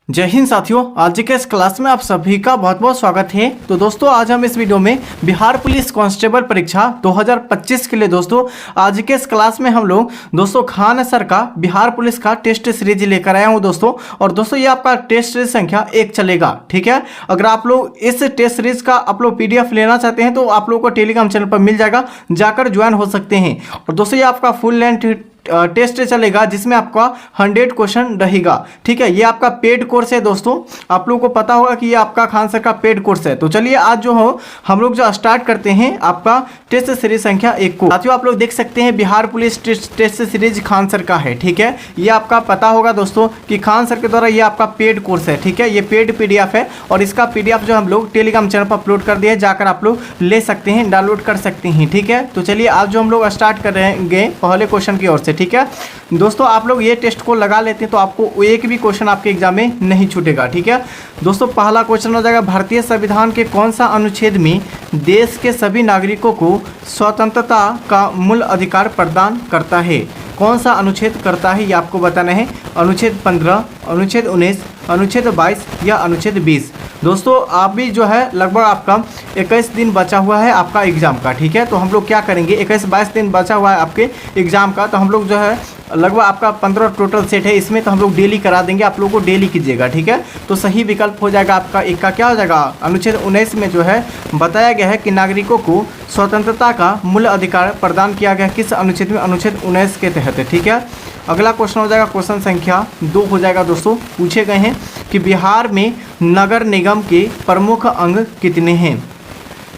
जय हिंद साथियों, आज के इस क्लास में आप सभी का बहुत बहुत स्वागत है। तो दोस्तों आज हम इस वीडियो में बिहार पुलिस कांस्टेबल परीक्षा 2025 के लिए दोस्तों आज के इस क्लास में हम लोग दोस्तों खान सर का बिहार पुलिस का टेस्ट सीरीज लेकर आया हूं दोस्तों। और दोस्तों ये आपका टेस्ट सीरीज संख्या 1 चलेगा, ठीक है। अगर आप लोग इस टेस्ट सीरीज का आप लोग PDF लेना चाहते हैं तो आप लोग को टेलीग्राम चैनल पर मिल जाएगा, जाकर ज्वाइन हो सकते हैं। और दोस्तों ये आपका फुल लेंथ टेस्ट चलेगा जिसमें आपका 100 क्वेश्चन रहेगा, ठीक है। ये आपका पेड कोर्स है दोस्तों, आप लोगों को पता होगा कि ये आपका खान सर का पेड कोर्स है। तो चलिए आज जो हो हम लोग जो स्टार्ट करते हैं आपका टेस्ट सीरीज संख्या 1 को। साथियों आप लोग देख सकते हैं Bihar police test series Khan sir का है, ठीक है। ये आपका पता होगा दोस्तों कि खान सर के द्वारा ये आपका पेड कोर्स है, ठीक है। ये पेड PDF है और इसका PDF जो हम लोग टेलीग्राम चैनल पर अपलोड कर दिए, जाकर आप लोग ले सकते हैं, डाउनलोड कर सकते हैं, ठीक है। तो चलिए आज जो हम लोग स्टार्ट कर रहे पहले क्वेश्चन की ओर से, ठीक है। दोस्तों आप लोग ये टेस्ट को लगा लेते हैं तो आपको एक भी क्वेश्चन आपके एग्जाम में नहीं छूटेगा, ठीक है। दोस्तों पहला क्वेश्चन हो जाएगा, भारतीय संविधान के कौन सा अनुच्छेद में देश के सभी नागरिकों को स्वतंत्रता का मूल अधिकार प्रदान करता है? कौन सा अनुच्छेद करता है ये आपको बताना है। अनुच्छेद 15, अनुच्छेद 19, अनुच्छेद 22 या अनुच्छेद 20। दोस्तों आप भी जो है लगभग आपका 21 दिन बचा हुआ है आपका एग्ज़ाम का, ठीक है। तो हम लोग क्या करेंगे, 21-22 दिन बचा हुआ है आपके एग्ज़ाम का, तो हम लोग जो है लगभग आपका 15 टोटल सेट है इसमें, तो हम लोग डेली करा देंगे, आप लोगों को डेली कीजिएगा, ठीक है। तो सही विकल्प हो जाएगा आपका एक का क्या हो जाएगा, अनुच्छेद 19 में जो है बताया गया है कि नागरिकों को स्वतंत्रता का मूल अधिकार प्रदान किया गया किस अनुच्छेद में, अनुच्छेद 19 के तहत है, ठीक है। अगला क्वेश्चन हो जाएगा क्वेश्चन संख्या 2 हो जाएगा दोस्तों। पूछे गए हैं कि बिहार में नगर निगम के प्रमुख अंग कितने हैं?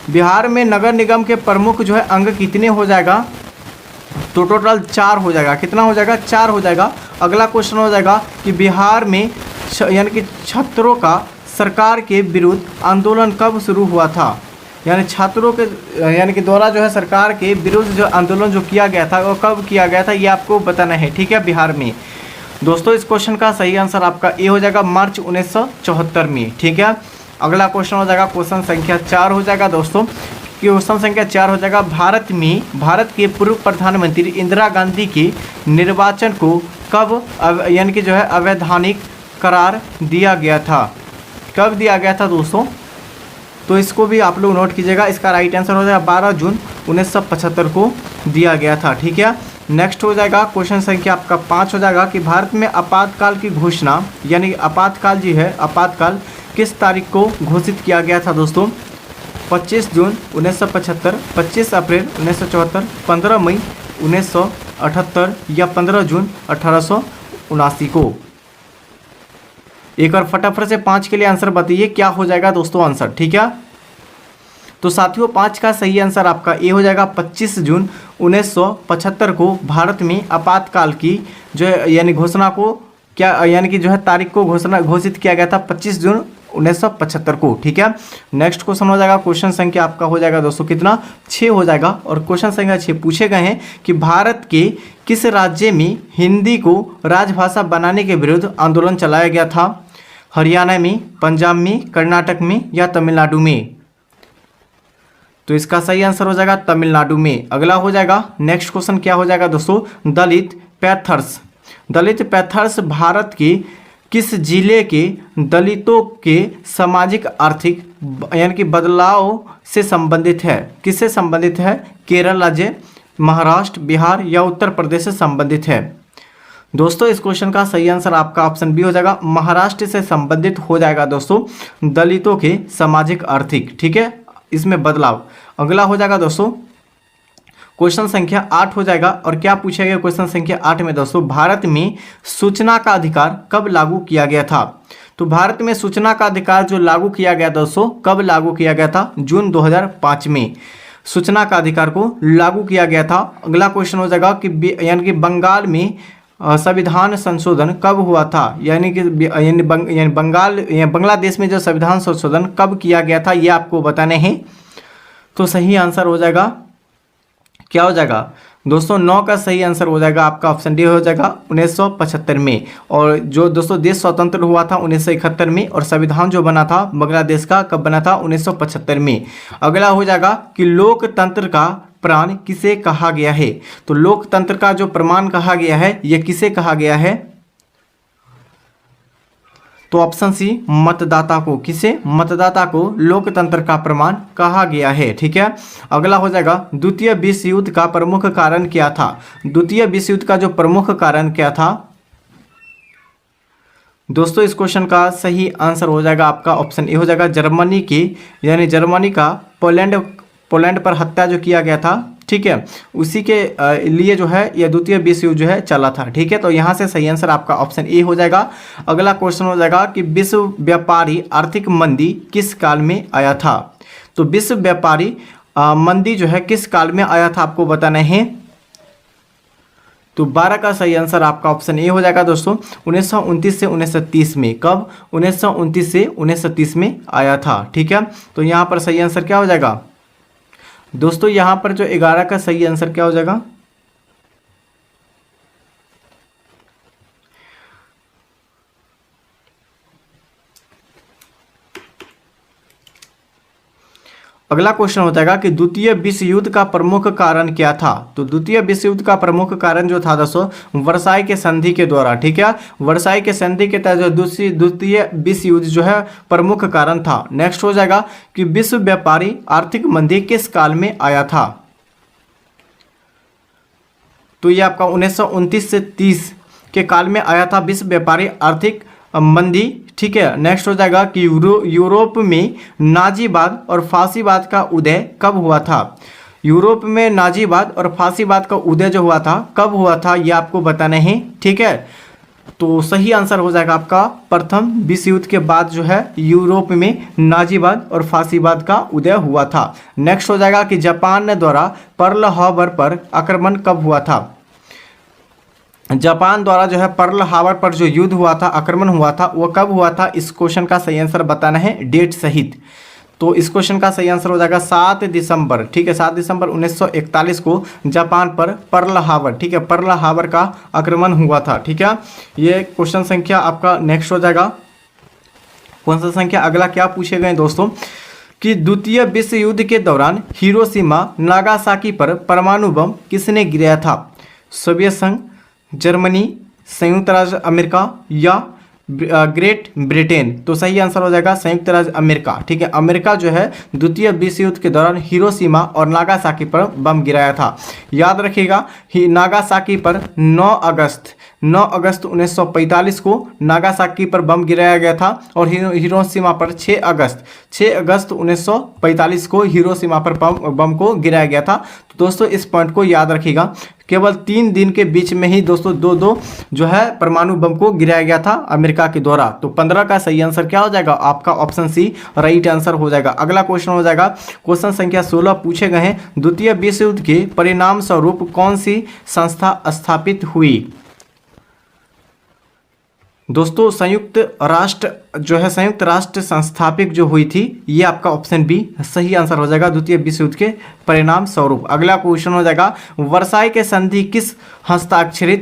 बिहार में नगर निगम के प्रमुख जो है अंग कितने हो जाएगा, तो टोटल 4 हो जाएगा। कितना हो जाएगा, 4 हो जाएगा। अगला क्वेश्चन हो जाएगा कि बिहार में यानी कि छात्रों का सरकार के विरुद्ध आंदोलन कब शुरू हुआ था? यानी छात्रों के यानी कि द्वारा जो है सरकार के विरुद्ध जो आंदोलन जो किया गया था वो कब किया गया था ये आपको बताना है, ठीक है, बिहार में। दोस्तों इस क्वेश्चन का सही आंसर आपका ए हो जाएगा, मार्च 1974 में, ठीक है। अगला क्वेश्चन हो जाएगा क्वेश्चन संख्या 4 हो जाएगा दोस्तों। क्वेश्चन संख्या 4 हो जाएगा, भारत के पूर्व प्रधानमंत्री इंदिरा गांधी के निर्वाचन को कब यानी कि जो है अवैधानिक करार दिया गया था? कब दिया गया था दोस्तों? तो इसको भी आप लोग नोट कीजिएगा। इसका राइट आंसर हो जाएगा 12 जून 1975 को दिया गया था, ठीक है। नेक्स्ट हो जाएगा क्वेश्चन संख्या आपका 5 हो जाएगा कि भारत में आपातकाल की घोषणा यानी आपातकाल जी है, आपातकाल किस तारीख को घोषित किया गया था दोस्तों? 25 जून 1975, 25 अप्रैल 1974, 15 मई 1978 या 15 जून 1879 को। एक बार फटाफट से 5 के लिए आंसर बताइए क्या हो जाएगा दोस्तों आंसर, ठीक है। तो साथियों 5 का सही आंसर आपका ए हो जाएगा, 25 जून 1975 को भारत में आपातकाल की जो है यानी घोषणा को क्या यानी कि जो है तारीख को घोषित किया गया था 25 जून 1975 को, ठीक है। नेक्स्ट क्वेश्चन हो जाएगा क्वेश्चन संख्या आपका हो जाएगा दोस्तों कितना, 6 हो जाएगा। और क्वेश्चन संख्या 6 पूछे गए हैं कि भारत के किस राज्य में हिंदी को राजभाषा बनाने के विरुद्ध आंदोलन चलाया गया था? हरियाणा में, पंजाब में, कर्नाटक में या तमिलनाडु में? तो इसका सही आंसर हो जाएगा तमिलनाडु में। अगला हो जाएगा नेक्स्ट क्वेश्चन क्या हो जाएगा दोस्तों, दलित पैंथर्स भारत के किस जिले के दलितों के सामाजिक आर्थिक यानी कि बदलाव से संबंधित है? किससे संबंधित है? केरल राज्य, महाराष्ट्र, बिहार या उत्तर प्रदेश से संबंधित है? दोस्तों इस क्वेश्चन का सही आंसर आपका ऑप्शन बी हो जाएगा, महाराष्ट्र से संबंधित हो जाएगा दोस्तों, दलितों के सामाजिक आर्थिक, ठीक है, इसमें बदलाव। अगला हो जाएगा दोस्तों क्वेश्चन संख्या 8 हो जाएगा। और क्या पूछा गया क्वेश्चन संख्या 8 में दोस्तों, भारत में सूचना का अधिकार कब लागू किया गया था? तो भारत में सूचना का अधिकार जो लागू किया गया दोस्तों कब लागू किया गया था? जून 2005 में सूचना का अधिकार को लागू किया गया था। अगला क्वेश्चन हो जाएगा कि यानी कि बंगाल में संविधान संशोधन कब हुआ था? यानी कि बांग्लादेश में जो संविधान संशोधन कब किया गया था ये आपको बताने हैं। तो सही आंसर हो जाएगा क्या हो जाएगा दोस्तों, 9 का सही आंसर हो जाएगा आपका ऑप्शन डी हो जाएगा 1975 में। और जो दोस्तों देश स्वतंत्र हुआ था 1971 में और संविधान जो बना था बांग्लादेश का कब बना था? 1975 में। अगला हो जाएगा कि लोकतंत्र का प्राण किसे कहा गया है? तो लोकतंत्र का जो प्रमाण कहा गया है ये किसे कहा गया है? तो ऑप्शन सी मतदाता को, किसे, मतदाता को लोकतंत्र का प्रमाण कहा गया है। ठीक है, अगला हो जाएगा द्वितीय विश्व युद्ध का प्रमुख कारण क्या था। द्वितीय विश्व युद्ध का जो प्रमुख कारण क्या था दोस्तों, इस क्वेश्चन का सही आंसर हो जाएगा आपका ऑप्शन ए हो जाएगा जर्मनी की, यानी जर्मनी का पोलैंड पर हत्या जो किया गया था, ठीक है, उसी के लिए जो है यह द्वितीय विश्व युद्ध जो है चला था। ठीक है, तो यहाँ से सही आंसर आपका ऑप्शन ए हो जाएगा। अगला क्वेश्चन हो जाएगा कि विश्व व्यापारी आर्थिक मंदी किस काल में आया था। तो विश्व व्यापारी मंदी जो है किस काल में आया था आपको बताना है। तो 12 का सही आंसर आपका ऑप्शन ए हो जाएगा दोस्तों 1929 से 1930 में। कब? 1929 से 1930 में आया था। ठीक है, तो यहाँ पर सही आंसर क्या हो जाएगा दोस्तों, यहाँ पर जो 11 का सही आंसर क्या हो जाएगा, अगला क्वेश्चन हो जाएगा कि द्वितीय विश्व युद्ध का प्रमुख कारण क्या था। तो द्वितीय विश्व युद्ध का प्रमुख कारण जो था दोस्तों वर्साई के संधि के द्वारा। ठीक है, वर्साई के संधि के तहत जो द्वितीय विश्व युद्ध जो है प्रमुख कारण था। नेक्स्ट हो जाएगा कि विश्व व्यापारी आर्थिक मंदी किस काल में आया था। तो ये आपका 1929 से 30 के काल में आया था विश्व व्यापारी आर्थिक मंदी। ठीक है, नेक्स्ट हो जाएगा कि यूरोप में नाजीवाद और फांसीवाद का उदय कब हुआ था। यूरोप में नाजीवाद और फांसीवाद का उदय जो हुआ था कब हुआ था ये आपको बताना है। ठीक है, तो सही आंसर हो जाएगा आपका प्रथम विश्व युद्ध के बाद जो है यूरोप में नाजीवाद और फांसीवाद का उदय हुआ था। नेक्स्ट हो जाएगा कि जापान द्वारा पर्ल हार्बर पर आक्रमण कब हुआ था। जापान द्वारा जो है पर्ल हार्बर पर जो युद्ध हुआ था, आक्रमण हुआ था, वो कब हुआ था। इस क्वेश्चन का सही आंसर बताना है डेट सहित। तो इस क्वेश्चन का सही आंसर हो जाएगा 7 दिसंबर। ठीक है, 7 दिसंबर 1941 को जापान पर पर्ल हार्बर, ठीक है, पर्ल हार्बर का आक्रमण हुआ था। ठीक है, ये क्वेश्चन संख्या आपका नेक्स्ट हो जाएगा। क्वेश्चन संख्या अगला क्या पूछे गए दोस्तों कि द्वितीय विश्व युद्ध के दौरान हिरोशिमा नागासाकी पर परमाणु बम किसने गिराया था। सोवियत संघ, जर्मनी, संयुक्त राज्य अमेरिका या ग्रेट ब्रिटेन। तो सही आंसर हो जाएगा संयुक्त राज्य अमेरिका। ठीक है, अमेरिका जो है द्वितीय विश्व युद्ध के दौरान हिरोशिमा और नागासाकी पर बम गिराया था। याद रखिएगा नागासाकी पर 9 अगस्त 1945 को नागासाकी पर बम गिराया गया था और हिरोशिमा पर 6 अगस्त 1945 को हिरोशिमा पर बम को गिराया गया था। तो दोस्तों इस पॉइंट को याद रखिएगा, केवल 3 दिन के बीच में ही दोस्तों दो जो है परमाणु बम को गिराया गया था अमेरिका के द्वारा। तो 15 का सही आंसर क्या हो जाएगा आपका ऑप्शन सी राइट आंसर हो जाएगा। अगला क्वेश्चन हो जाएगा क्वेश्चन संख्या 16 पूछे गए हैं द्वितीय विश्व युद्ध के परिणाम स्वरूप कौन सी संस्था स्थापित हुई। दोस्तों संयुक्त राष्ट्र संस्थापित जो हुई थी ये आपका ऑप्शन बी सही आंसर हो जाएगा द्वितीय विश्व युद्ध के परिणाम स्वरूप। अगला क्वेश्चन हो जाएगा वर्साई के संधि किस हस्ताक्षर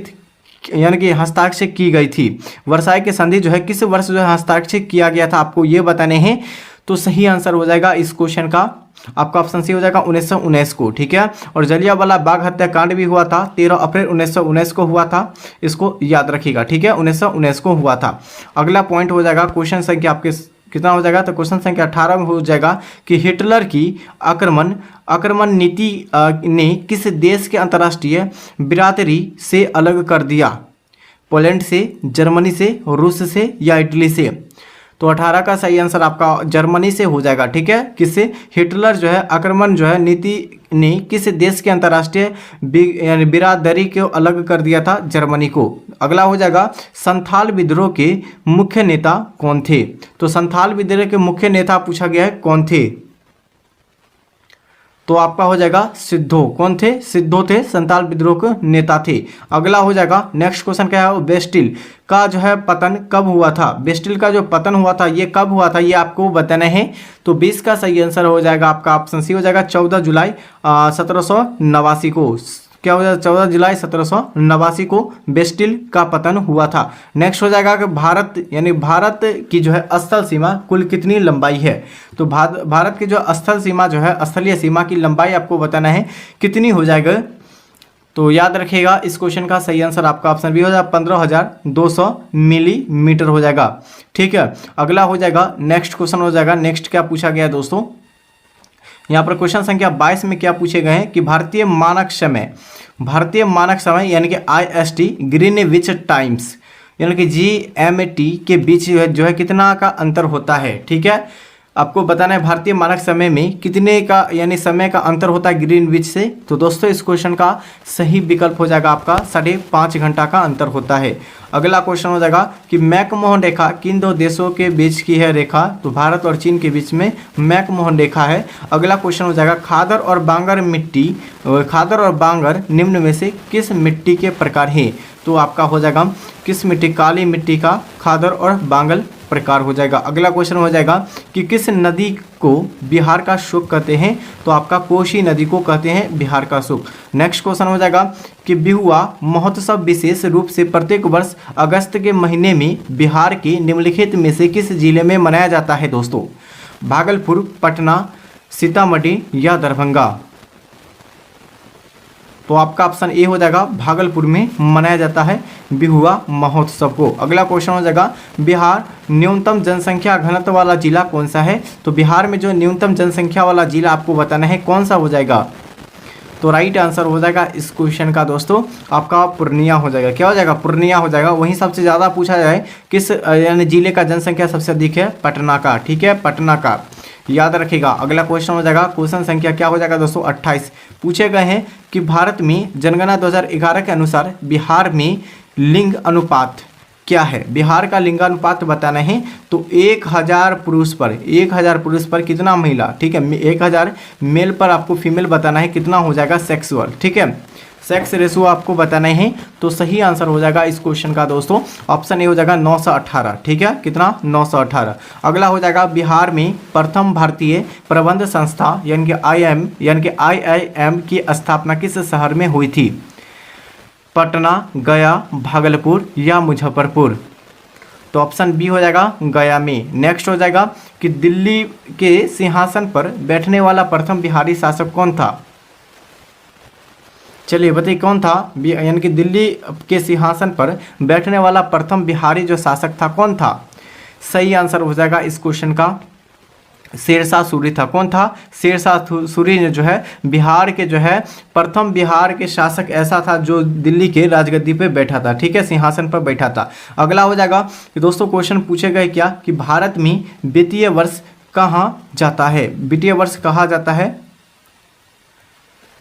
की गई थी। वर्साई के संधि जो है किस वर्ष जो है हस्ताक्षर किया गया था आपको ये बताने हैं। तो सही आंसर हो जाएगा इस क्वेश्चन का आपका ऑप्शन सी हो जाएगा 1919 को। ठीक है, और जलियांवाला बाग हत्याकांड भी हुआ था 13 अप्रैल 1919 को हुआ था, इसको याद रखिएगा। ठीक है, 1919 को हुआ था। अगला पॉइंट हो जाएगा क्वेश्चन संख्या आपके कितना हो जाएगा, तो क्वेश्चन संख्या 18 में हो जाएगा कि हिटलर की आक्रमण नीति ने किस देश के अंतर्राष्ट्रीय बिरादरी से अलग कर दिया। पोलैंड से, जर्मनी से, रूस से या इटली से। तो 18 का सही आंसर आपका जर्मनी से हो जाएगा। ठीक है, किससे, हिटलर जो है आक्रमण जो है नीति ने किस देश के अंतर्राष्ट्रीय यानी बिरादरी को अलग कर दिया था, जर्मनी को। अगला हो जाएगा संथाल विद्रोह के मुख्य नेता कौन थे। तो संथाल विद्रोह के मुख्य नेता पूछा गया है कौन थे, तो आपका हो जाएगा सिद्धो। कौन थे, सिद्धो थे, संथाल विद्रोह के नेता थे। अगला हो जाएगा नेक्स्ट क्वेश्चन क्या है, बेस्टिल का जो है पतन कब हुआ था। बेस्टिल का जो पतन हुआ था ये कब हुआ था ये आपको बताना है। तो 20 का सही आंसर हो जाएगा आपका ऑप्शन सी हो जाएगा 14 जुलाई 1789 को। क्या हो जाएगा 14 जुलाई 1789 को बेस्टिल का पतन हुआ था। नेक्स्ट हो जाएगा कि भारत की जो है स्थल सीमा कुल कितनी लंबाई है। तो भारत की जो स्थल सीमा जो है स्थलीय सीमा की लंबाई आपको बताना है कितनी हो जाएगा। तो याद रखिएगा इस क्वेश्चन का सही आंसर आपका ऑप्शन बी हो जाएगा 15,200 मिलीमीटर हो जाएगा। ठीक है, अगला हो जाएगा नेक्स्ट क्वेश्चन हो जाएगा। नेक्स्ट क्या पूछा गया है दोस्तों, यहाँ पर क्वेश्चन संख्या 22 में क्या पूछे गए हैं कि भारतीय मानक समय यानी कि IST ग्रीनविच टाइम्स यानी कि GMT के बीच जो है कितना का अंतर होता है। ठीक है, आपको बताना है भारतीय मानक समय में कितने का यानी समय का अंतर होता है ग्रीनविच से। तो दोस्तों इस क्वेश्चन का सही विकल्प हो जाएगा आपका 5.5 घंटा का अंतर होता है। अगला क्वेश्चन हो जाएगा कि मैकमोहन रेखा किन दो देशों के बीच की है रेखा, तो भारत और चीन के बीच में मैकमोहन रेखा है। अगला क्वेश्चन हो जाएगा खादर और बांगर निम्न में से किस मिट्टी के प्रकार हैं, तो आपका हो जाएगा किस मिट्टी, काली मिट्टी का खादर और बांगल प्रकार हो जाएगा। अगला क्वेश्चन हो जाएगा कि किस नदी को बिहार का शुक कहते हैं, तो आपका कोसी नदी को कहते हैं बिहार का शुक। नेक्स्ट क्वेश्चन हो जाएगा कि बिहुआ महोत्सव विशेष रूप से प्रत्येक वर्ष अगस्त के महीने में बिहार के निम्नलिखित में से किस जिले में मनाया जाता है दोस्तों, भागलपुर, पटना, सीतामढ़ी या दरभंगा। तो आपका ऑप्शन ए हो जाएगा भागलपुर में मनाया जाता है बिहुआ महोत्सव को। अगला क्वेश्चन हो जाएगा बिहार न्यूनतम जनसंख्या घनत्व वाला जिला कौन सा है, तो बिहार में जो न्यूनतम जनसंख्या वाला जिला आपको बताना है कौन सा हो जाएगा, तो राइट आंसर हो जाएगा इस क्वेश्चन का दोस्तों आपका पूर्णिया हो जाएगा। क्या हो जाएगा, पूर्णिया हो जाएगा। वहीं सबसे ज़्यादा पूछा जाए किस यानी जिले का जनसंख्या सबसे अधिक है, पटना का। ठीक है, पटना का याद रखिएगा। अगला क्वेश्चन हो जाएगा क्वेश्चन संख्या क्या हो जाएगा दोस्तों 28। पूछे गए हैं कि भारत में जनगणना 2011 के अनुसार बिहार में लिंग अनुपात क्या है, बिहार का लिंगानुपात बताना है। तो 1000 पुरुष पर कितना महिला, ठीक है 1000 मेल पर आपको फीमेल बताना है कितना हो जाएगा सेक्सुअल। ठीक है, सेक्स रेशो आपको बताना है। तो सही आंसर हो जाएगा इस क्वेश्चन का दोस्तों ऑप्शन ए हो जाएगा 918। ठीक है, कितना 918। अगला हो जाएगा बिहार में प्रथम भारतीय प्रबंध संस्था यानी कि IIM की स्थापना किस शहर में हुई थी, पटना, गया, भागलपुर या मुजफ्फरपुर। तो ऑप्शन बी हो जाएगा गया में। नेक्स्ट हो जाएगा कि दिल्ली के सिंहासन पर बैठने वाला प्रथम बिहारी शासक कौन था, चलिए बताइए कौन था, यानी कि दिल्ली के सिंहासन पर बैठने वाला प्रथम बिहारी जो शासक था कौन था। सही आंसर हो जाएगा इस क्वेश्चन का शेरशाह सूरी था। कौन था, शेरशाह सूरी ने जो है बिहार के जो है प्रथम बिहार के शासक ऐसा था जो दिल्ली के राजगद्दी पे बैठा था। ठीक है, सिंहासन पर बैठा था। अगला हो जाएगा कि दोस्तों क्वेश्चन पूछे गए क्या कि भारत में वित्तीय वर्ष कहाँ जाता है, वित्तीय वर्ष कहा जाता है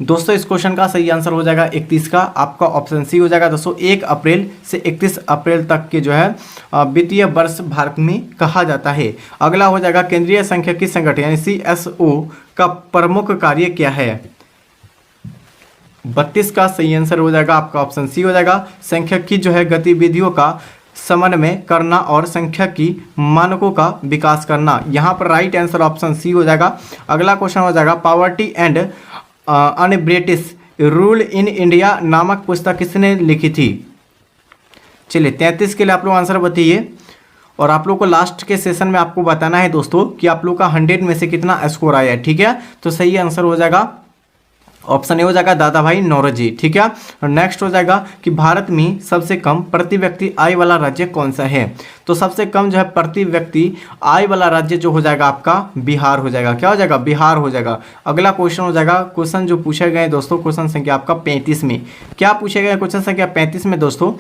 दोस्तों। इस क्वेश्चन का सही आंसर हो जाएगा 31 का, आपका ऑप्शन सी हो जाएगा दोस्तों 1 अप्रैल से 31 अप्रैल तक के जो है वित्तीय वर्ष भारत में कहा जाता है। अगला हो जाएगा केंद्रीय सांख्यिकी संगठन यानी CSO का प्रमुख कार्य क्या है, 32 का सही आंसर हो जाएगा आपका ऑप्शन सी हो जाएगा सांख्यिकी जो है गतिविधियों का समन्वय करना और सांख्यिकी मानकों का विकास करना। यहाँ पर राइट आंसर ऑप्शन सी हो जाएगा। अगला क्वेश्चन हो जाएगा poverty and British rule in India नामक पुस्तक किसने लिखी थी। चलिए 33 के लिए आप लोग आंसर बताइए और आप लोग को लास्ट के सेशन में आपको बताना है दोस्तों कि आप लोग का 100 में से कितना स्कोर आया है। ठीक है, तो सही आंसर हो जाएगा ऑप्शन ए हो जाएगा दादा भाई नौरोजी। ठीक है, और नेक्स्ट हो जाएगा कि भारत में सबसे कम प्रति व्यक्ति आय वाला राज्य कौन सा है, तो सबसे कम जो है प्रति व्यक्ति आय वाला राज्य जो हो जाएगा आपका बिहार हो जाएगा। क्या हो जाएगा, बिहार हो जाएगा। अगला क्वेश्चन हो जाएगा क्वेश्चन जो पूछे गए दोस्तों क्वेश्चन संख्या आपका 35 में क्या पूछे गए, क्वेश्चन संख्या 35 में दोस्तों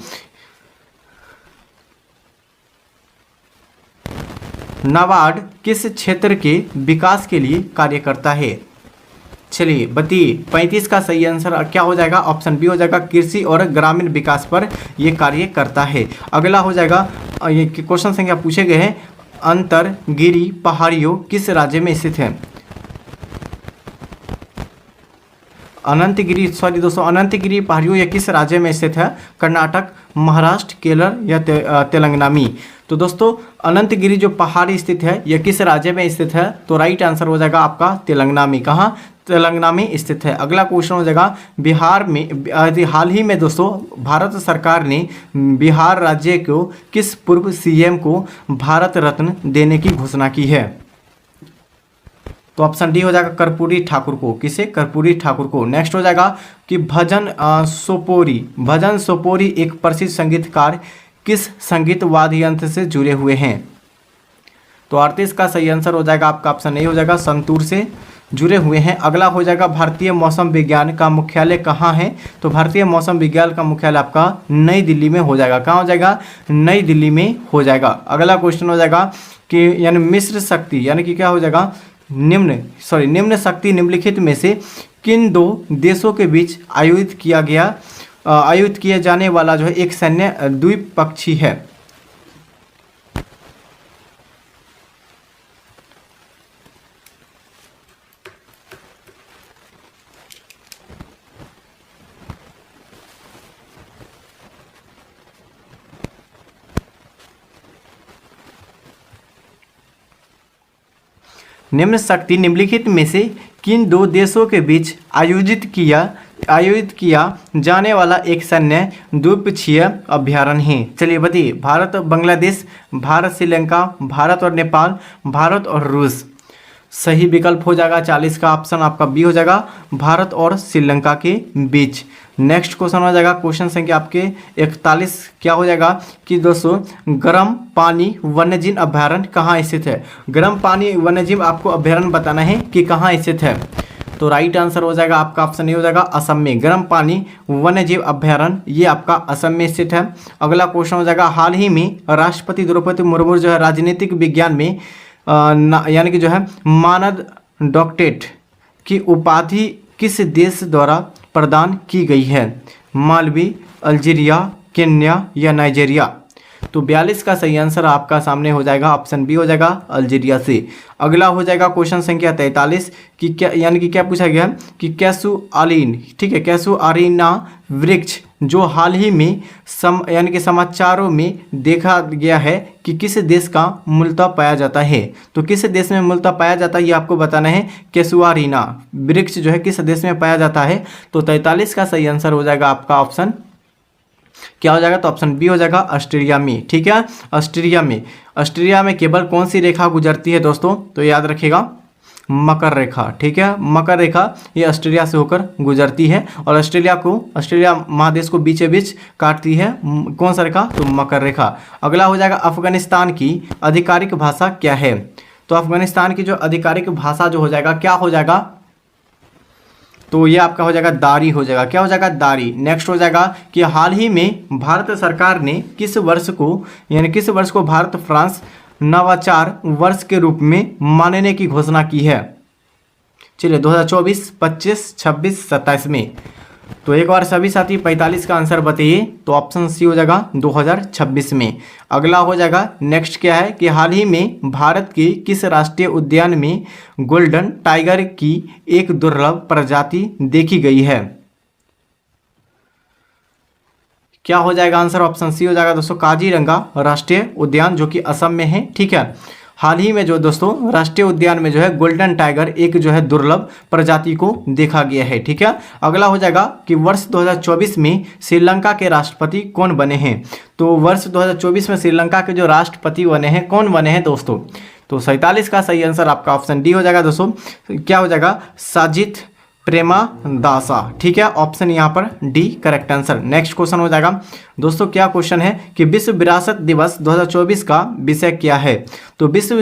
नाबार्ड किस क्षेत्र के विकास के लिए कार्य करता है। चलिए बताइए 35 का सही आंसर क्या हो जाएगा, ऑप्शन बी हो जाएगा कृषि और ग्रामीण विकास पर यह कार्य करता है। अगला हो जाएगा ये क्वेश्चन संख्या पूछे गए हैं अंतरगिरी पहाड़ियों किस राज्य में स्थित है, अनंतगिरी पहाड़ियों या किस राज्य में स्थित है, कर्नाटक, महाराष्ट्र, केरल या तेलंगाना में। तो दोस्तों अनंतगिरी जो पहाड़ी स्थित है यह किस राज्य में स्थित है, तो राइट आंसर हो जाएगा आपका तेलंगाना में। कहाँ, तेलंगाना में स्थित है। अगला क्वेश्चन हो जाएगा बिहार में हाल ही में दोस्तों भारत सरकार ने बिहार राज्य को किस पूर्व CM को भारत रत्न देने की घोषणा की है, तो ऑप्शन डी हो जाएगा कर्पूरी ठाकुर को। किसे? कर्पूरी ठाकुर को। नेक्स्ट हो जाएगा कि भजन सोपोरी एक प्रसिद्ध संगीतकार किस संगीत वाद्य यंत्र से जुड़े हुए हैं? तो 38 का सही आंसर हो जाएगा आपका ऑप्शन ए हो जाएगा संतूर से जुड़े हुए हैं। अगला हो जाएगा भारतीय मौसम विज्ञान का मुख्यालय कहाँ है? तो भारतीय मौसम विज्ञान का मुख्यालय आपका नई दिल्ली में हो जाएगा। कहाँ हो जाएगा? नई दिल्ली में हो जाएगा। अगला क्वेश्चन हो जाएगा कि यानी मिश्र शक्ति यानी कि क्या हो जाएगा? निम्न शक्ति निम्नलिखित में से किन दो देशों के बीच आयोजित किया जाने वाला जो है एक सैन्य द्विपक्षीय है? निम्न शक्ति निम्नलिखित में से किन दो देशों के बीच आयोजित किया जाने वाला एक सैन्य द्विपक्षीय अभ्यारण्य है? चलिए बताइए। भारत और बांग्लादेश, भारत श्रीलंका, भारत और नेपाल, भारत और रूस। सही विकल्प हो जाएगा 40 का ऑप्शन आपका बी हो जाएगा, भारत और श्रीलंका के बीच। नेक्स्ट क्वेश्चन हो जाएगा क्वेश्चन संख्या आपके 41। क्या हो जाएगा कि दोस्तों गर्म पानी वन्यजीव अभ्यारण्य कहाँ स्थित है? गर्म पानी वन्यजीव आपको अभ्यारण्य बताना है कि कहाँ स्थित है। तो राइट आंसर हो जाएगा आपका ऑप्शन ए हो जाएगा असम में। गर्म पानी वन्यजीव अभ्यारण्य ये आपका असम में स्थित है। अगला क्वेश्चन हो जाएगा हाल ही में राष्ट्रपति द्रौपदी मुर्मू जो है राजनीतिक विज्ञान में यानी कि जो है मानद डॉक्टरेट की उपाधि किस देश द्वारा प्रदान की गई है? मालवी, अल्जीरिया, केन्या या नाइजीरिया? तो 42 का सही आंसर आपका सामने हो जाएगा ऑप्शन बी हो जाएगा अल्जीरिया से। अगला हो जाएगा क्वेश्चन संख्या 43 कि क्या यानी कि क्या पूछा गया कि कैसुआलिन, ठीक है, कैसुआरिना वृक्ष जो हाल ही में यानी कि समाचारों में देखा गया है कि किस देश का मूलतः पाया जाता है? तो किस देश में मूलतः पाया जाता है ये आपको बताना है। कैसुआरिना वृक्ष जो है किस देश में पाया जाता है? तो 43 का सही आंसर हो जाएगा आपका ऑप्शन क्या हो जाएगा? तो ऑप्शन बी हो जाएगा ऑस्ट्रेलिया में। ठीक है, ऑस्ट्रेलिया में केवल कौन सी रेखा गुजरती है दोस्तों? तो याद रखिएगा मकर रेखा। ठीक है, मकर रेखा ये ऑस्ट्रेलिया से होकर गुजरती है और ऑस्ट्रेलिया महादेश को बीचे बीच काटती है। कौन सा रेखा? तो मकर रेखा। अगला हो जाएगा अफगानिस्तान की आधिकारिक भाषा क्या है? तो अफगानिस्तान की जो आधिकारिक भाषा जो हो जाएगा क्या हो जाएगा? तो ये आपका हो जाएगा दारी हो जाएगा। क्या हो जाएगा? दारी। नेक्स्ट हो जाएगा कि हाल ही में भारत सरकार ने किस वर्ष को भारत फ्रांस नवाचार वर्ष के रूप में मानने की घोषणा की है? चलिए 2024, 25, 26, 27 में। तो एक बार सभी साथी 45 का आंसर बताइए। तो ऑप्शन सी हो जाएगा 2026 में। अगला हो जाएगा नेक्स्ट क्या है कि हाल ही में भारत के किस राष्ट्रीय उद्यान में गोल्डन टाइगर की एक दुर्लभ प्रजाति देखी गई है? क्या हो जाएगा आंसर? ऑप्शन सी हो जाएगा दोस्तों काजीरंगा राष्ट्रीय उद्यान जो कि असम में है। ठीक है, हाल ही में जो दोस्तों राष्ट्रीय उद्यान में जो है गोल्डन टाइगर एक जो है दुर्लभ प्रजाति को देखा गया है। ठीक है, अगला हो जाएगा कि वर्ष 2024 में श्रीलंका के राष्ट्रपति कौन बने हैं? तो वर्ष 2024 में श्रीलंका के जो राष्ट्रपति बने हैं कौन बने हैं दोस्तों? तो 47 का सही आंसर आपका ऑप्शन डी हो जाएगा दोस्तों। क्या हो जाएगा? साजिद प्रेमदासा। ठीक है, ऑप्शन यहाँ पर D correct answer. Next question हो जाएगा दोस्तों क्या क्वेश्चन है कि विश्व विरासत दिवस 2024 का विषय क्या है? तो विश्व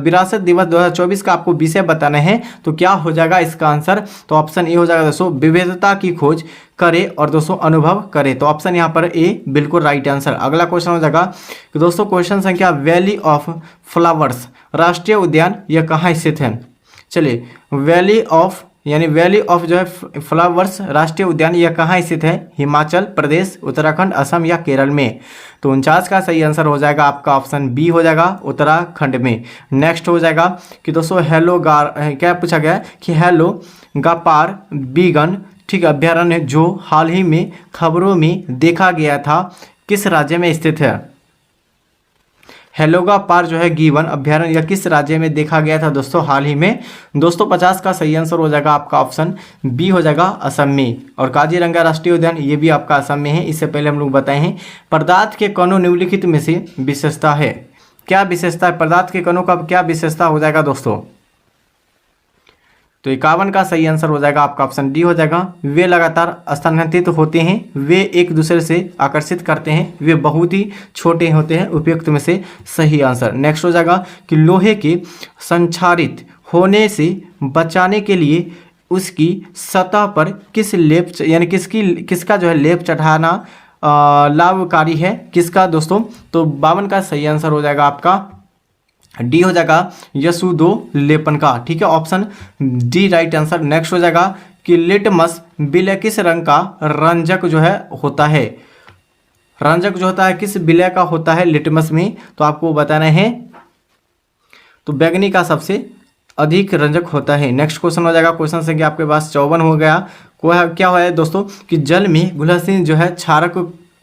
विरासत दिवस 2024 का आपको विषय बताना है। तो क्या हो जाएगा इसका आंसर? तो ऑप्शन ए हो जाएगा दोस्तों विविधता की खोज करे और दोस्तों अनुभव करे। तो ऑप्शन यहाँ पर ए बिल्कुल राइट आंसर। अगला क्वेश्चन हो जाएगा कि दोस्तों क्वेश्चन संख्या वैली ऑफ फ्लावर्स राष्ट्रीय उद्यान यह कहाँ स्थित है? चलिए वैली ऑफ जो है फ्लावर्स राष्ट्रीय उद्यान यह कहाँ स्थित है? हिमाचल प्रदेश, उत्तराखंड, असम या केरल में? तो 49 का सही आंसर हो जाएगा आपका ऑप्शन बी हो जाएगा उत्तराखंड में। नेक्स्ट हो जाएगा कि दोस्तों क्या पूछा गया है कि हेलो गापार बीगन ठीक अभ्यारण्य जो हाल ही में खबरों में देखा गया था किस राज्य में स्थित है? हेलोगा पार जो है गीवन अभ्यारण्य या किस राज्य में देखा गया था दोस्तों हाल ही में? दोस्तों 50 का सही आंसर हो जाएगा आपका ऑप्शन बी हो जाएगा असम में। और काजीरंगा राष्ट्रीय उद्यान ये भी आपका असम में है। इससे पहले हम लोग बताए हैं पदार्थ के कणों निम्नलिखित में से विशेषता है। क्या विशेषता है? पदार्थ के कणों का क्या विशेषता हो जाएगा दोस्तों? तो 51 का सही आंसर हो जाएगा आपका ऑप्शन डी हो जाएगा। वे लगातार स्थानांतरित होते हैं, वे एक दूसरे से आकर्षित करते हैं, वे बहुत ही छोटे होते हैं। उपयुक्त में से सही आंसर। नेक्स्ट हो जाएगा कि लोहे के संक्षारित होने से बचाने के लिए उसकी सतह पर किस लेप यानी किसका जो है लेप चढ़ाना लाभकारी है, किसका दोस्तों? तो 52 का सही आंसर हो जाएगा आपका डी हो जाएगा यशुदो लेपन का। ठीक है, option D right answer. Next हो जाएगा कि लिटमस विलय किस रंग का रंजक जो है होता है? रंजक जो होता है किस विलय का होता है लिटमस में? तो आपको बताना है। तो बैंगनी का सबसे अधिक रंजक होता है। नेक्स्ट क्वेश्चन हो जाएगा, क्वेश्चन संख्या आपके पास 54 हो गया। क्या हुआ है दोस्तों कि जल में घुलनशील जो है क्षारक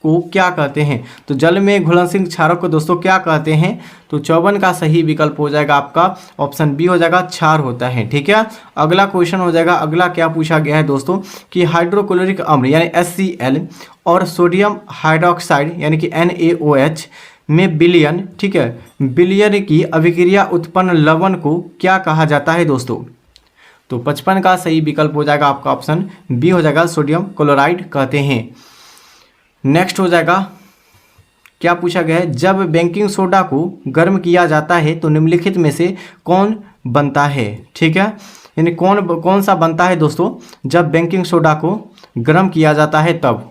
को क्या कहते हैं? तो जल में घुलनशील क्षारक को दोस्तों क्या कहते हैं? तो 54 का सही विकल्प हो जाएगा आपका ऑप्शन बी हो जाएगा, क्षार होता है। ठीक है, अगला क्वेश्चन हो जाएगा। अगला क्या पूछा गया है दोस्तों कि हाइड्रोक्लोरिक अम्ल यानी HCl और सोडियम हाइड्रोक्साइड यानी कि NaOH में विलयन, ठीक है, विलयन की अभिक्रिया उत्पन्न लवण को क्या कहा जाता है दोस्तों? तो 55 का सही विकल्प हो जाएगा आपका ऑप्शन बी हो जाएगा, सोडियम क्लोराइड कहते हैं। नेक्स्ट हो जाएगा, क्या पूछा गया है? जब बेकिंग सोडा को गर्म किया जाता है तो निम्नलिखित में से कौन बनता है? ठीक है, यानी कौन सा बनता है दोस्तों जब बेकिंग सोडा को गर्म किया जाता है तब?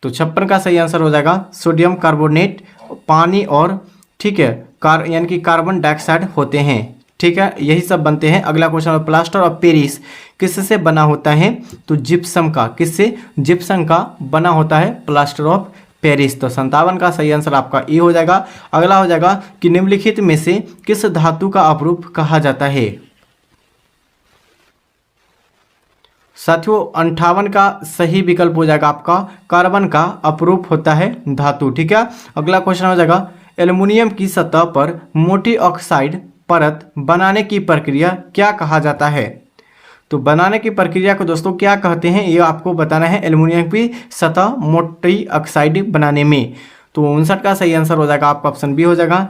तो 56 का सही आंसर हो जाएगा सोडियम कार्बोनेट, पानी और ठीक है यानी कि कार्बन डाइऑक्साइड होते हैं। ठीक है, यही सब बनते हैं। अगला क्वेश्चन, प्लास्टर ऑफ पेरिस किससे बना होता है? तो जिप्सम का। किससे? जिप्सम का बना होता है प्लास्टर ऑफ पेरिस। तो 57 का सही आंसर आपका ए हो जाएगा। अगला हो जाएगा कि निम्नलिखित में से किस धातु का अपरूप कहा जाता है? साथियों 58 का सही विकल्प हो जाएगा आपका कार्बन का अपरूप होता है धातु। ठीक है, अगला क्वेश्चन हो जाएगा, एल्युमिनियम की सतह पर मोटी ऑक्साइड परत बनाने की प्रक्रिया क्या कहा जाता है? तो बनाने की प्रक्रिया को दोस्तों क्या कहते हैं ये आपको बताना है, एल्युमिनियम की सतह मोटी ऑक्साइड बनाने में। तो 59 का सही आंसर हो जाएगा आपका ऑप्शन बी हो जाएगा,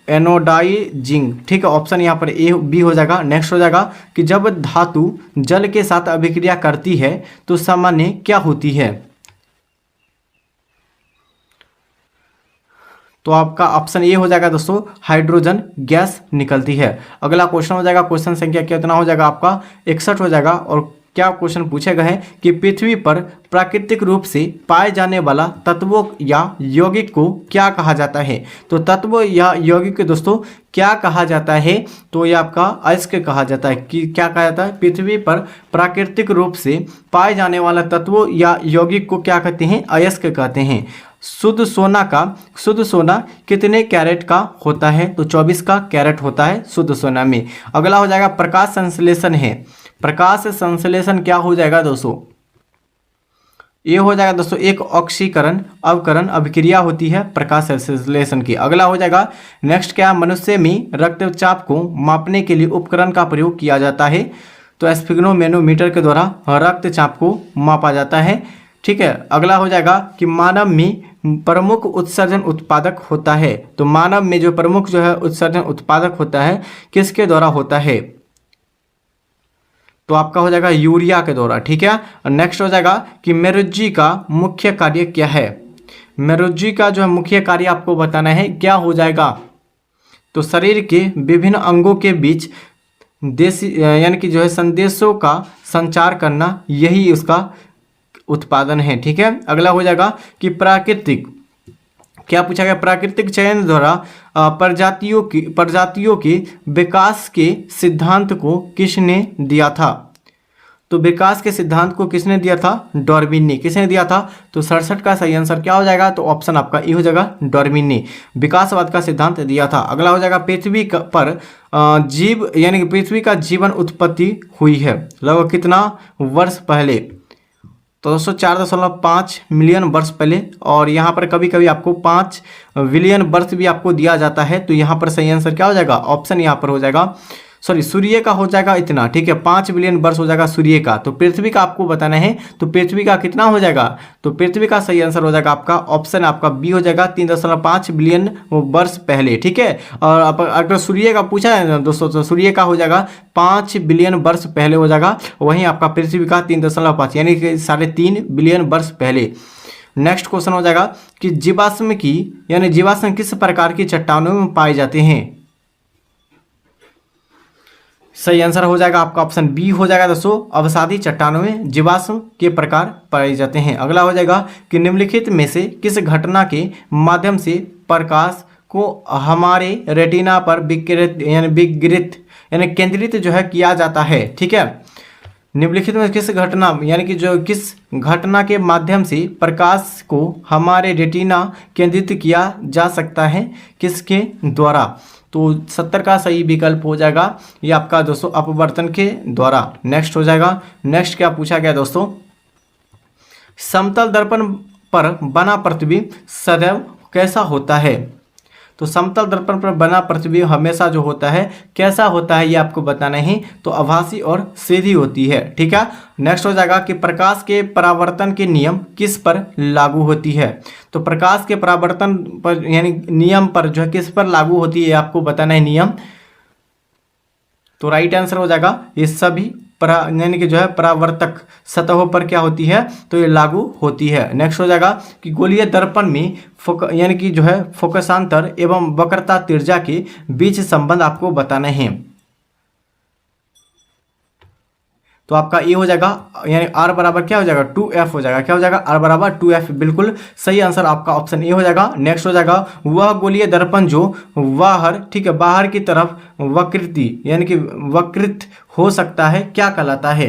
एनोडाइजिंग। ठीक है, ऑप्शन यहाँ पर ए बी हो जाएगा। नेक्स्ट हो जाएगा कि जब धातु जल के साथ अभिक्रिया करती है तो सामान्य क्या होती है? तो आपका ऑप्शन ए हो जाएगा दोस्तों, हाइड्रोजन गैस निकलती है। अगला क्वेश्चन हो जाएगा, क्वेश्चन संख्या कितना हो जाएगा आपका 61 हो जाएगा। और क्या क्वेश्चन पूछे गए हैं कि पृथ्वी पर प्राकृतिक रूप से पाए जाने वाला तत्वों या यौगिक को क्या कहा जाता है? तो तत्व या यौगिक को दोस्तों क्या कहा जाता है? तो ये आपका अयस्क कहा जाता है। कि क्या कहा जाता है? पृथ्वी पर प्राकृतिक रूप से पाए जाने वाला तत्व या यौगिक को क्या कहते हैं? अयस्क कहते हैं। शुद्ध सोना कितने कैरेट का होता है? तो 24 का कैरेट होता है शुद्ध सोना में। अगला हो जाएगा, प्रकाश संश्लेषण है। प्रकाश संश्लेषण क्या हो जाएगा दोस्तों? ये हो जाएगा दोस्तों एक ऑक्सीकरण अवकरण अभिक्रिया होती है प्रकाश संश्लेषण की। अगला हो जाएगा नेक्स्ट, क्या मनुष्य में रक्तचाप को मापने के लिए उपकरण का प्रयोग किया जाता है? तो स्फिग्नोमेनोमीटर के द्वारा रक्तचाप को मापा जाता है। ठीक है, अगला हो जाएगा कि मानव में प्रमुख उत्सर्जन उत्पादक होता है। तो मानव में जो प्रमुख जो है उत्सर्जन उत्पादक होता है किसके द्वारा होता है? तो आपका हो जाएगा यूरिया के द्वारा। ठीक है, नेक्स्ट हो जाएगा कि मेरुज्जी का मुख्य कार्य क्या है? मेरुज्जी का जो है मुख्य कार्य आपको बताना है, क्या हो जाएगा? तो शरीर के विभिन्न अंगों के बीच यानी कि जो है संदेशों का संचार करना, यही उसका उत्पादन है। ठीक है, अगला हो जाएगा कि प्राकृतिक, क्या पूछा गया? प्राकृतिक चयन द्वारा प्रजातियों के विकास के सिद्धांत को किसने दिया था? तो विकास के सिद्धांत को किसने दिया था? डार्विन ने। किसने दिया था? तो 67 का सही आंसर क्या हो जाएगा? तो ऑप्शन आपका ए हो जाएगा, डार्विन ने विकासवाद का सिद्धांत दिया था। अगला हो जाएगा, पृथ्वी पर जीव यानी कि पृथ्वी का जीवन उत्पत्ति हुई है लगभग कितना वर्ष पहले? तो दोस्तों 4.5 मिलियन वर्ष पहले। और यहाँ पर कभी कभी आपको 5 बिलियन वर्ष भी आपको दिया जाता है। तो यहाँ पर सही आंसर क्या हो जाएगा? ऑप्शन यहाँ पर हो जाएगा सॉरी सूर्य का हो जाएगा इतना, ठीक है, 5 बिलियन वर्ष हो जाएगा सूर्य का। तो पृथ्वी का आपको बताना है, तो पृथ्वी का कितना हो जाएगा, तो पृथ्वी का सही आंसर हो जाएगा आपका ऑप्शन आपका बी हो जाएगा 3.5 बिलियन वर्ष पहले, ठीक है। और अगर सूर्य का पूछा है ना दोस्तों, तो सूर्य का हो जाएगा 5 बिलियन वर्ष पहले हो जाएगा, वहीं आपका पृथ्वी का 3.5 यानी कि 3.5 बिलियन वर्ष पहले। नेक्स्ट क्वेश्चन हो जाएगा कि जीवाश्म की यानी जीवाश्म किस प्रकार की चट्टानों में पाए जाते हैं। सही आंसर हो जाएगा आपका ऑप्शन बी हो जाएगा दोस्तों, अवसादी चट्टानों में जीवाश्म के प्रकार पाए जाते हैं। अगला हो जाएगा कि निम्नलिखित में से किस घटना के माध्यम से प्रकाश को हमारे रेटिना पर विकृत यानी केंद्रित जो है किया जाता है, ठीक है। निम्नलिखित में किस घटना यानी कि जो किस घटना के माध्यम से प्रकाश को हमारे रेटिना केंद्रित किया जा सकता है, किसके द्वारा। तो 70 का सही विकल्प हो जाएगा ये आपका दोस्तों अपवर्तन के द्वारा। नेक्स्ट हो जाएगा, नेक्स्ट क्या पूछा गया दोस्तों, समतल दर्पण पर बना प्रतिबिंब सदैव कैसा होता है। तो समतल दर्पण पर बना प्रतिबिंब हमेशा जो होता है कैसा होता है ये आपको बताना है, तो आभासी और सीधी होती है, ठीक है। नेक्स्ट हो जाएगा कि प्रकाश के परावर्तन के नियम किस पर लागू होती है। तो प्रकाश के परावर्तन पर यानी नियम पर जो है किस पर लागू होती है आपको बताना है नियम। तो राइट आंसर हो जाएगा ये सभी यानी कि जो है परावर्तक सतहों पर क्या होती है, तो ये लागू होती है। नेक्स्ट हो जाएगा कि गोलीय दर्पण में यानी कि जो है फोकसांतर एवं वक्रता त्रिज्या के बीच संबंध आपको बताना है। तो आपका ये हो जाएगा यानी r बराबर क्या हो जाएगा 2f हो जाएगा, क्या हो जाएगा r बराबर 2f, बिल्कुल सही आंसर आपका ऑप्शन ए हो जाएगा। नेक्स्ट हो जाएगा वह गोलीय दर्पण जो बाहर, ठीक है, बाहर की तरफ वक्रिति यानी कि वक्रित हो सकता है क्या कहलाता है।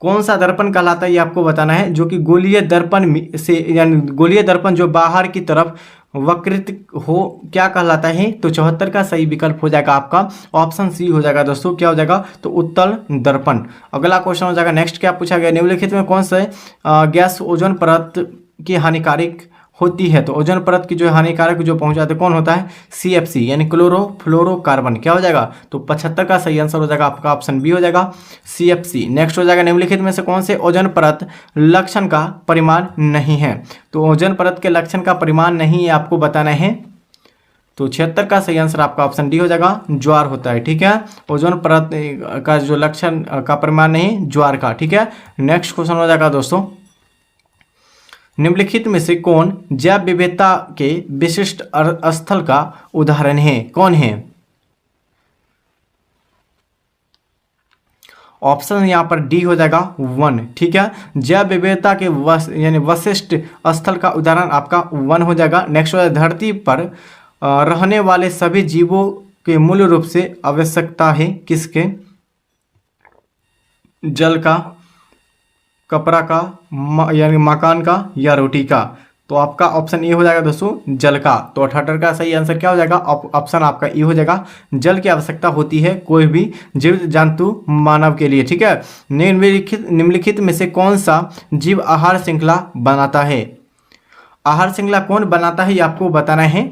कौन सा दर्पण कहलाता है ये आपको बताना है, जो कि गोलीय दर्पण से यानी गोलीय दर्पण जो बाहर की तरफ वक्रित हो क्या कहलाता है। तो 74 का सही विकल्प हो जाएगा आपका ऑप्शन सी हो जाएगा दोस्तों, क्या हो जाएगा, तो उत्तल दर्पण। अगला क्वेश्चन हो जाएगा, नेक्स्ट क्या पूछा गया, निम्नलिखित में कौन से गैस ओजोन परत की हानिकारक होती है। तो ओजोन परत की जो हानिकारक जो पहुंचाते कौन होता है, CFC यानी क्लोरोफ्लोरोकार्बन, क्या हो जाएगा, तो 75 का सही आंसर हो जाएगा आपका ऑप्शन बी हो जाएगा CFC। नेक्स्ट हो जाएगा निम्नलिखित में से कौन से ओजोन परत लक्षण का परिमाण नहीं है। तो ओजोन परत के लक्षण का परिमाण नहीं है आपको बताना है। तो 76 का सही आंसर आपका ऑप्शन डी हो जाएगा, ज्वार होता है, ठीक है। ओजोन परत का जो लक्षण का परिमाण नहीं, ज्वार का, ठीक है। नेक्स्ट क्वेश्चन हो जाएगा दोस्तों, निम्नलिखित में से कौन जैव विविधता के विशिष्ट स्थल का उदाहरण है, कौन है। ऑप्शन यहाँ पर डी हो जाएगा 1, ठीक है। जैव विविधता के यानी विशिष्ट स्थल का उदाहरण आपका 1 हो जाएगा। नेक्स्ट हो जाएगा धरती पर रहने वाले सभी जीवों के मूल रूप से आवश्यकता है किसके, जल का, कपड़ा का, यानी मकान का या रोटी का। तो आपका ऑप्शन ए हो जाएगा दोस्तों जल का। तो 78 का सही आंसर क्या हो जाएगा, ऑप्शन आपका ए हो जाएगा, जल की आवश्यकता होती है कोई भी जीव जंतु मानव के लिए, ठीक है। निम्नलिखित में से कौन सा जीव आहार श्रृंखला बनाता है। आहार श्रृंखला कौन बनाता है ये आपको बताना है।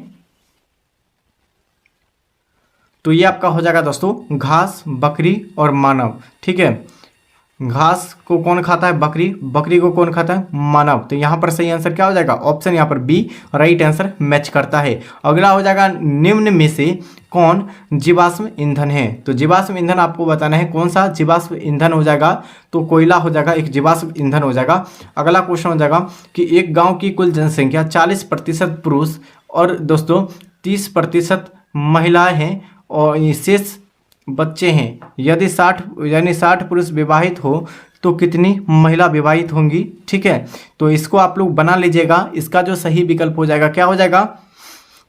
तो ये आपका हो जाएगा दोस्तों घास, बकरी और मानव, ठीक है। घास को कौन खाता है, बकरी, बकरी को कौन खाता है, मानव। तो यहाँ पर सही आंसर क्या हो जाएगा, ऑप्शन यहाँ पर बी राइट आंसर मैच करता है। अगला हो जाएगा निम्न में से कौन जीवाश्म ईंधन है। तो जीवाश्म ईंधन आपको बताना है कौन सा जीवाश्म ईंधन हो जाएगा, तो कोयला हो जाएगा, एक जीवाश्म ईंधन हो जाएगा। अगला क्वेश्चन हो जाएगा कि एक गाँव की कुल जनसंख्या 40% पुरुष और दोस्तों 30% महिलाएं हैं और शेष बच्चे हैं। यदि 60 पुरुष विवाहित हो तो कितनी महिला विवाहित होंगी, ठीक है। तो इसको आप लोग बना लीजिएगा। इसका जो सही विकल्प हो जाएगा क्या हो जाएगा,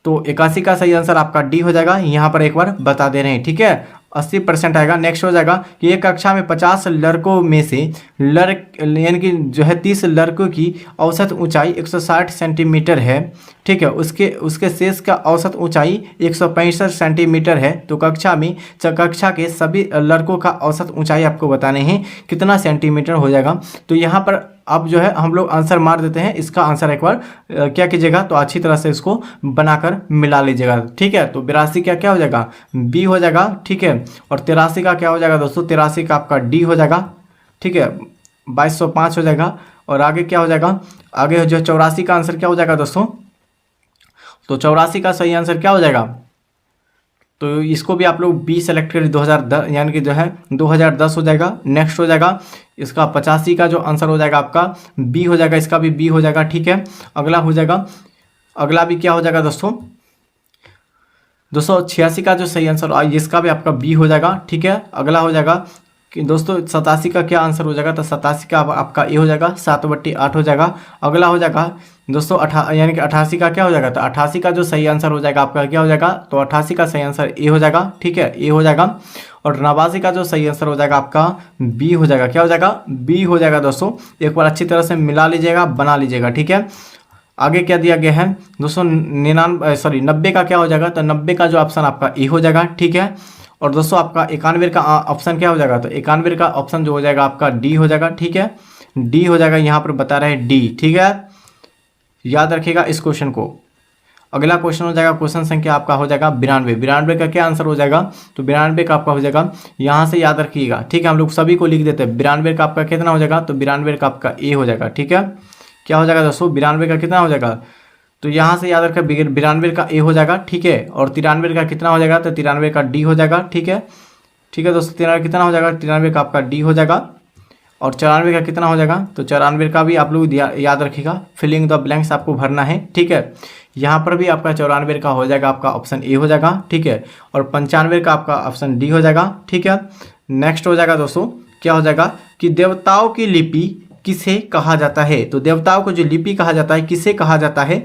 तो 81 का सही आंसर आपका डी हो जाएगा। यहाँ पर एक बार बता दे रहे हैं, ठीक है, 80% आएगा। नेक्स्ट हो जाएगा कि एक कक्षा में 50 लड़कों में से यानी कि जो है 30 लड़कों की औसत ऊंचाई 160 सेंटीमीटर है, ठीक है। उसके शेष का औसत ऊंचाई 165 सेंटीमीटर है। तो कक्षा के सभी लड़कों का औसत ऊंचाई आपको बताने हैं कितना सेंटीमीटर हो जाएगा। तो यहाँ पर अब जो है हम लोग आंसर मार देते हैं। इसका आंसर एक बार क्या कीजिएगा, तो अच्छी तरह से इसको बनाकर मिला लीजिएगा, ठीक है। तो 82 का क्या हो जाएगा, बी हो जाएगा, ठीक है। और 83 का क्या हो जाएगा दोस्तों, 83 का आपका डी हो जाएगा, ठीक है। 2205 हो जाएगा। और आगे क्या हो जाएगा, आगे जो 84 का आंसर क्या हो जाएगा दोस्तों, तो 84 का सही आंसर क्या हो जाएगा, तो इसको भी आप लोग बी सेलेक्ट करें, 2010 यानी कि जो है 2010 हो जाएगा। नेक्स्ट हो जाएगा इसका 85 का जो आंसर हो जाएगा आपका बी हो जाएगा, इसका भी बी हो जाएगा, ठीक है। अगला हो जाएगा, अगला भी क्या हो जाएगा दोस्तों, 286 का जो सही आंसर इसका भी आपका बी हो जाएगा, ठीक है। अगला हो जाएगा कि दोस्तों 87 का क्या आंसर हो जाएगा, तो 87 का आपका ए हो जाएगा, 7/8 हो जाएगा। अगला हो जाएगा दोस्तों यानी कि 88 का क्या हो जाएगा, तो 88 का जो सही आंसर हो जाएगा आपका क्या हो जाएगा, तो 88 का सही आंसर ए हो जाएगा, ठीक है, ए हो जाएगा। और 89 का जो सही आंसर हो जाएगा आपका बी हो जाएगा, क्या हो जाएगा, बी हो जाएगा दोस्तों। एक बार अच्छी तरह से मिला लीजिएगा, बना लीजिएगा, ठीक है। आगे क्या दिया गया है दोस्तों, 90 का क्या हो जाएगा, तो 90 का जो ऑप्शन आपका ए हो जाएगा, ठीक है। और दोस्तों आपका 91 का ऑप्शन क्या हो जाएगा, तो 91 का ऑप्शन जो हो जाएगा आपका डी हो जाएगा, ठीक है, डी हो जाएगा। यहाँ पर बता रहे हैं डी, ठीक है, याद रखिएगा इस क्वेश्चन को। अगला क्वेश्चन हो जाएगा, क्वेश्चन संख्या आपका हो जाएगा 92। 92 का क्या आंसर हो जाएगा, तो 92 का आपका हो जाएगा, यहाँ से याद रखिएगा, ठीक है। हम लोग सभी को लिख देते हैं। 92 का आपका कितना हो जाएगा, तो 92 का आपका ए हो जाएगा, ठीक है। क्या हो जाएगा दोस्तों, 92 का कितना हो जाएगा, तो यहाँ से याद रखें 92 का ए हो जाएगा, ठीक है। और 93 का कितना हो जाएगा, तो 93 का डी हो जाएगा, ठीक है, ठीक है दोस्तों। 93 कितना हो जाएगा, 93 का आपका डी हो जाएगा। और 94 का कितना हो जाएगा, तो 94 का भी आप लोग याद रखिएगा, फिलिंग द ब्लैंक्स आपको भरना है, ठीक है। यहाँ पर भी आपका 94 का हो जाएगा आपका ऑप्शन ए हो जाएगा, ठीक है। और 95 का आपका ऑप्शन डी हो जाएगा, ठीक है। नेक्स्ट हो जाएगा दोस्तों, क्या हो जाएगा कि देवताओं की लिपि किसे कहा जाता है, तो देवताओं को जो लिपि कहा जाता है किसे कहा जाता है,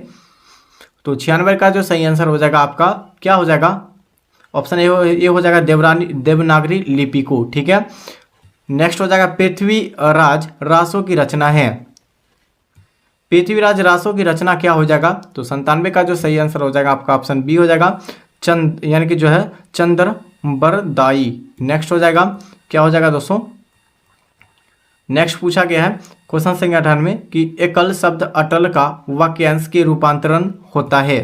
तो 96 का जो सही आंसर हो जाएगा आपका क्या हो जाएगा, ऑप्शन ए हो जाएगा देवनागरी लिपि को, ठीक है। नेक्स्ट हो जाएगा पृथ्वीराज रासो की रचना है। पृथ्वीराज रासो की रचना क्या हो जाएगा, तो 97 का जो सही आंसर हो जाएगा आपका ऑप्शन बी हो जाएगा, यानी कि जो है चंद्रबरदाई। नेक्स्ट हो जाएगा, क्या हो जाएगा दोस्तों, नेक्स्ट पूछा गया है क्वेश्चन संख्या 98 कि एकल शब्द अटल का वाक्यांश के रूपांतरण होता है,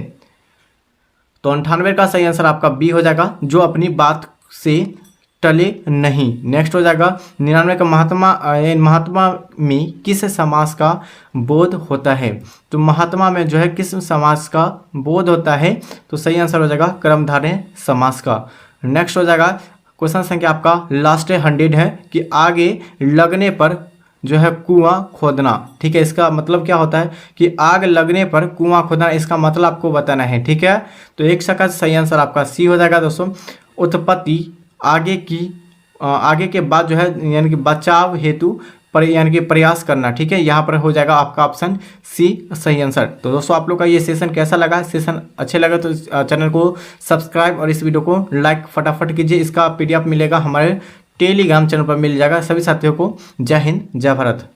तो 98 का सही आंसर आपका बी हो जाएगा, जो अपनी बात से टले नहीं। नेक्स्ट हो जाएगा 99 का महात्मा में किस समास का बोध होता है, तो महात्मा में जो है किस समास का बोध होता है, तो सही आंसर हो जाएगा कर्मधारय समास का। नेक्स्ट हो जाएगा क्वेश्चन संख्या आपका लास्ट 100 है कि आगे लगने पर जो है कुआं खोदना, ठीक है। इसका मतलब क्या होता है कि आग लगने पर कुआं खोदना, इसका मतलब आपको बताना है, ठीक है। तो एक का सही आंसर आपका सी हो जाएगा दोस्तों। उत्पत्ति आगे के बाद जो है यानी कि बचाव हेतु यानी कि प्रयास करना, ठीक है। यहाँ पर हो जाएगा आपका ऑप्शन सी सही आंसर। तो दोस्तों आप लोग का ये सेशन कैसा लगा, सेशन अच्छे लगा तो चैनल को सब्सक्राइब और इस वीडियो को लाइक फटाफट कीजिए। इसका PDF मिलेगा हमारे टेलीग्राम चैनल पर मिल जाएगा। सभी साथियों को जय हिंद जय भारत।